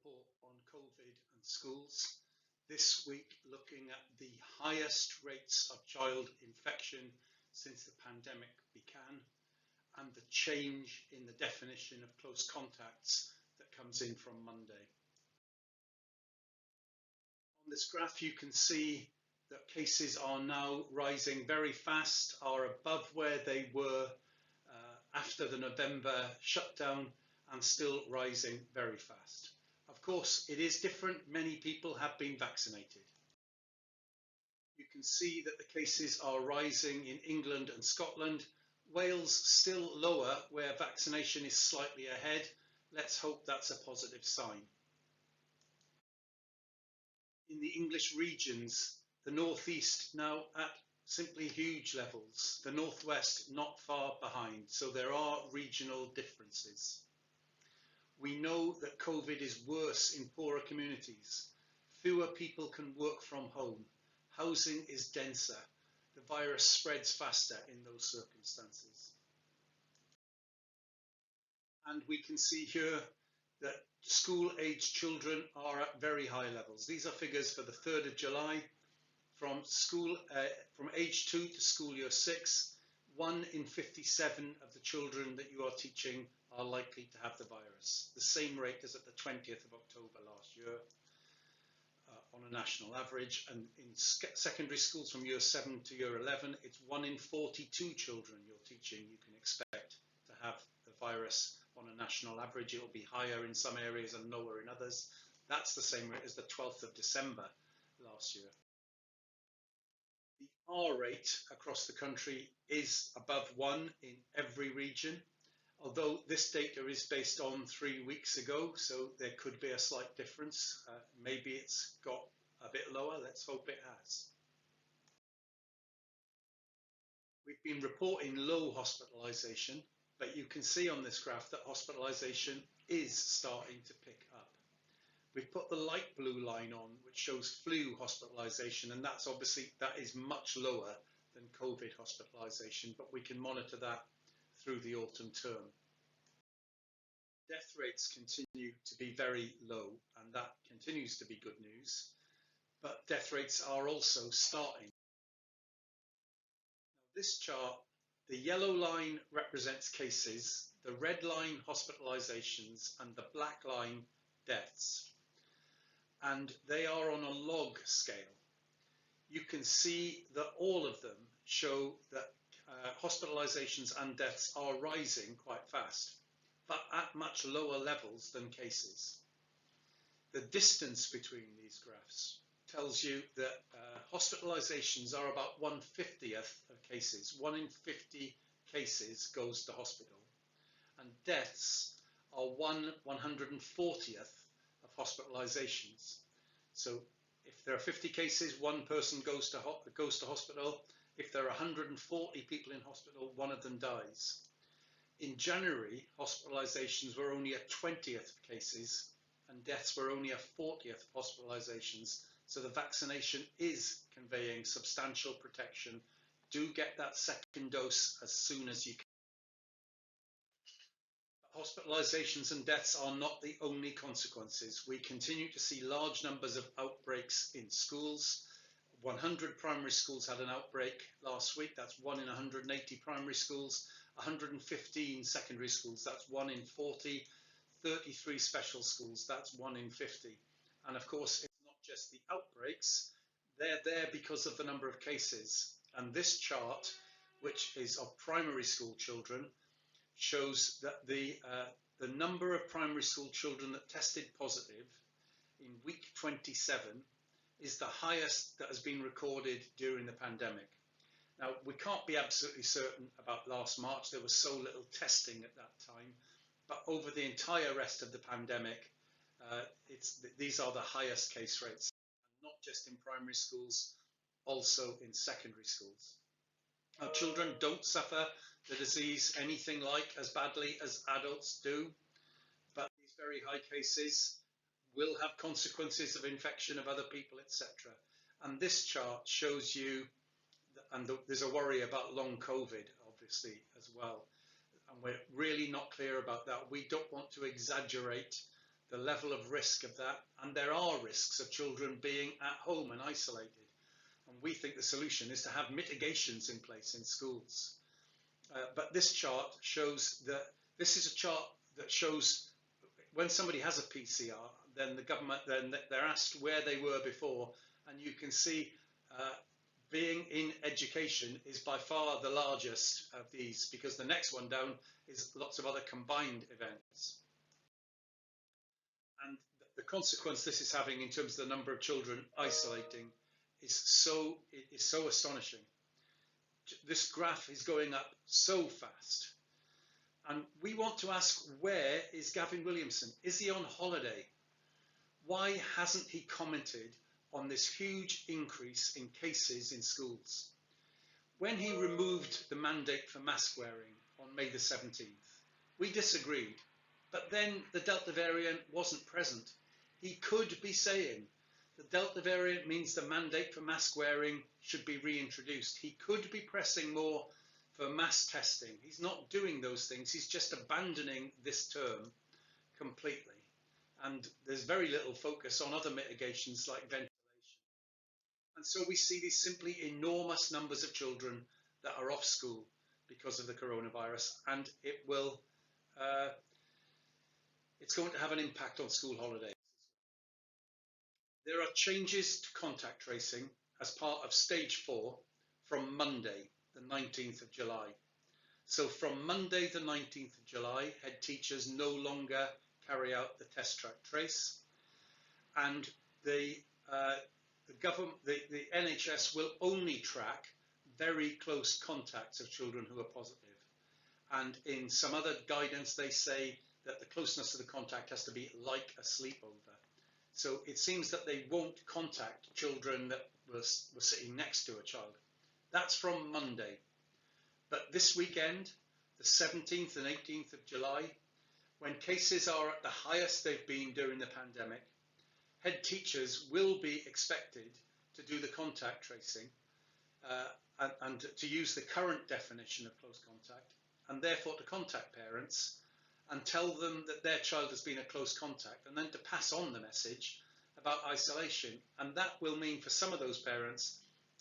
report on COVID and schools. This week, looking at the highest rates of child infection since the pandemic began and the change in the definition of close contacts that comes in from Monday. On this graph, you can see that cases are now rising very fast, are above where they were after the November shutdown, and still rising very fast. Of course, it is different. Many people have been vaccinated. You can see that the cases are rising in England and Scotland. Wales still lower, where vaccination is slightly ahead. Let's hope that's a positive sign. In the English regions, the northeast now at simply huge levels, the northwest not far behind, so there are regional differences. We know that COVID is worse in poorer communities. Fewer people can work from home. Housing is denser. The virus spreads faster in those circumstances. And we can see here that school-aged children are at very high levels. These are figures for the 3rd of July. From age 2 to school year 6, 1 in 57 of the children that you are teaching are likely to have the virus. The same rate as at the 20th of October last year on a national average. And in secondary schools from year 7 to year 11, it's 1 in 42 children you're teaching you can expect to have the virus on a national average. It will be higher in some areas and lower in others. That's the same rate as the 12th of December last year. The R rate across the country is above 1 in every region, although this data is based on 3 weeks ago, so there could be a slight difference. Maybe it's got a bit lower. Let's hope it has. We've been reporting low hospitalisation, but you can see on this graph that hospitalisation is starting to pick up. We've put the light blue line on, which shows flu hospitalisation, and that is much lower than COVID hospitalisation, but we can monitor that through the autumn term. Death rates continue to be very low, and that continues to be good news, but death rates are also starting. Now, this chart, the yellow line represents cases, the red line hospitalizations, and the black line deaths. And they are on a log scale. You can see that all of them show that hospitalizations and deaths are rising quite fast, but at much lower levels than cases. The distance between these graphs tells you that hospitalizations are about 1/50th of cases. 1 in 50 cases goes to hospital, and deaths are 1/140th of hospitalizations. So if there are 50 cases, 1 person goes to hospital. If there are 140 people in hospital, 1 of them dies. In January, hospitalizations were only a 20th of cases, and deaths were only a 40th of hospitalizations. So the vaccination is conveying substantial protection. Do get that second dose as soon as you can. Hospitalizations and deaths are not the only consequences. We continue to see large numbers of outbreaks in schools. 100 primary schools had an outbreak last week. That's 1 in 180 primary schools. 115 secondary schools. That's 1 in 40. 33 special schools. That's 1 in 50. And of course, it's not just the outbreaks. They're there because of the number of cases. And this chart, which is of primary school children, shows that the number of primary school children that tested positive in week 27 is the highest that has been recorded during the pandemic. Now, we can't be absolutely certain about last March. There was so little testing at that time, but over the entire rest of the pandemic, these are the highest case rates, not just in primary schools, also in secondary schools. Now, children don't suffer the disease anything like as badly as adults do, but these very high cases will have consequences of infection of other people, etc. And this chart shows you, and there's a worry about long COVID, obviously, as well. And we're really not clear about that. We don't want to exaggerate the level of risk of that, and there are risks of children being at home and isolated. And we think the solution is to have mitigations in place in schools. But this chart shows that this is a chart that shows when somebody has a PCR, then the government, then they're asked where they were before, and you can see being in education is by far the largest of these, because the next one down is lots of other combined events. And the consequence this is having in terms of the number of children isolating is so astonishing. This graph is going up so fast. And we want to ask, where is Gavin Williamson? Is he on holiday? Why hasn't he commented on this huge increase in cases in schools? When he removed the mandate for mask wearing on May the 17th, we disagreed. But then the Delta variant wasn't present. He could be saying the Delta variant means the mandate for mask wearing should be reintroduced. He could be pressing more for mass testing. He's not doing those things. He's just abandoning this term completely. And there's very little focus on other mitigations like ventilation. And so we see these simply enormous numbers of children that are off school because of the coronavirus, and it's going to have an impact on school holidays. There are changes to contact tracing as part of stage 4 from Monday, the 19th of July. So from Monday, the 19th of July, head teachers no longer carry out the test track trace, and the NHS will only track very close contacts of children who are positive. And in some other guidance, they say that the closeness of the contact has to be like a sleepover. So it seems that they won't contact children that were sitting next to a child. That's from Monday. But this weekend, the 17th and 18th of July, when cases are at the highest they've been during the pandemic, head teachers will be expected to do the contact tracing and to use the current definition of close contact, and therefore to contact parents and tell them that their child has been a close contact, and then to pass on the message about isolation. And that will mean for some of those parents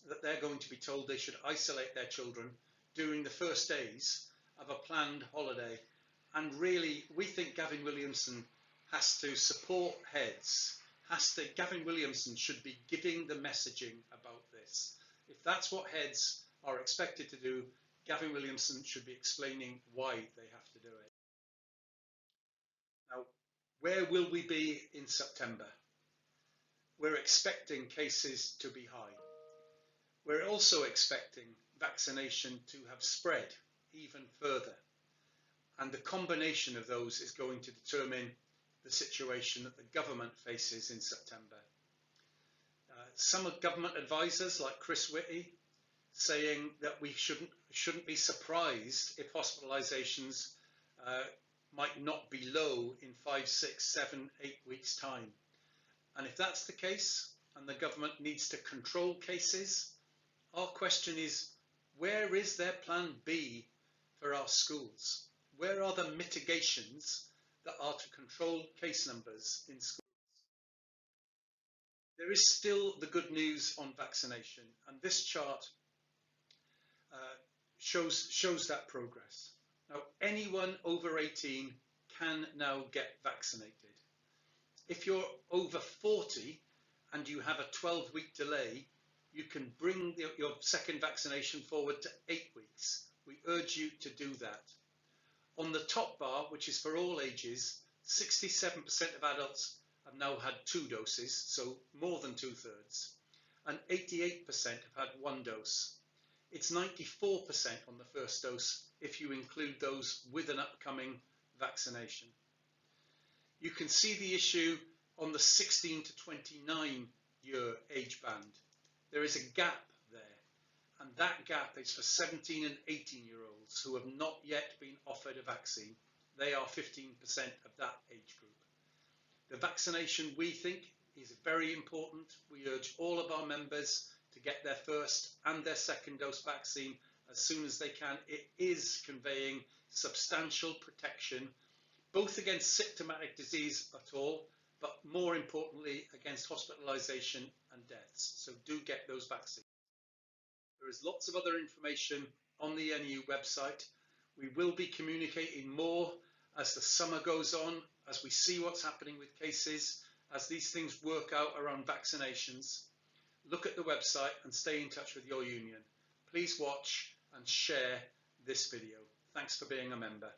that they're going to be told they should isolate their children during the first days of a planned holiday. And really, we think Gavin Williamson has to support heads. Gavin Williamson should be giving the messaging about this. If that's what heads are expected to do, Gavin Williamson should be explaining why they have to do it. Now, where will we be in September? We're expecting cases to be high. We're also expecting vaccination to have spread even further. And the combination of those is going to determine the situation that the government faces in September. Some of government advisors, like Chris Whitty, saying that we shouldn't be surprised if hospitalisations might not be low in 5, 6, 7, 8 weeks' time. And if that's the case, and the government needs to control cases, our question is, where is their plan B for our schools? Where are the mitigations that are to control case numbers in schools? There is still the good news on vaccination, and this chart shows that progress. Now, anyone over 18 can now get vaccinated. If you're over 40 and you have a 12-week delay, you can bring your second vaccination forward to 8 weeks. We urge you to do that. On the top bar, which is for all ages, 67% of adults have now had 2 doses, so more than 2/3, and 88% have had 1 dose. It's 94% on the first dose if you include those with an upcoming vaccination. You can see the issue on the 16 to 29 year age band. There is a gap there, and that gap is for 17 and 18-year-olds who have not yet been offered a vaccine. They are 15% of that age group. The vaccination, we think, is very important. We urge all of our members to get their first and their second dose vaccine as soon as they can. It is conveying substantial protection both against symptomatic disease at all, but more importantly against hospitalisation and deaths. So do get those vaccines. There is lots of other information on the NEU website. We will be communicating more as the summer goes on, as we see what's happening with cases, as these things work out around vaccinations. Look at the website and stay in touch with your union. Please watch and share this video. Thanks for being a member.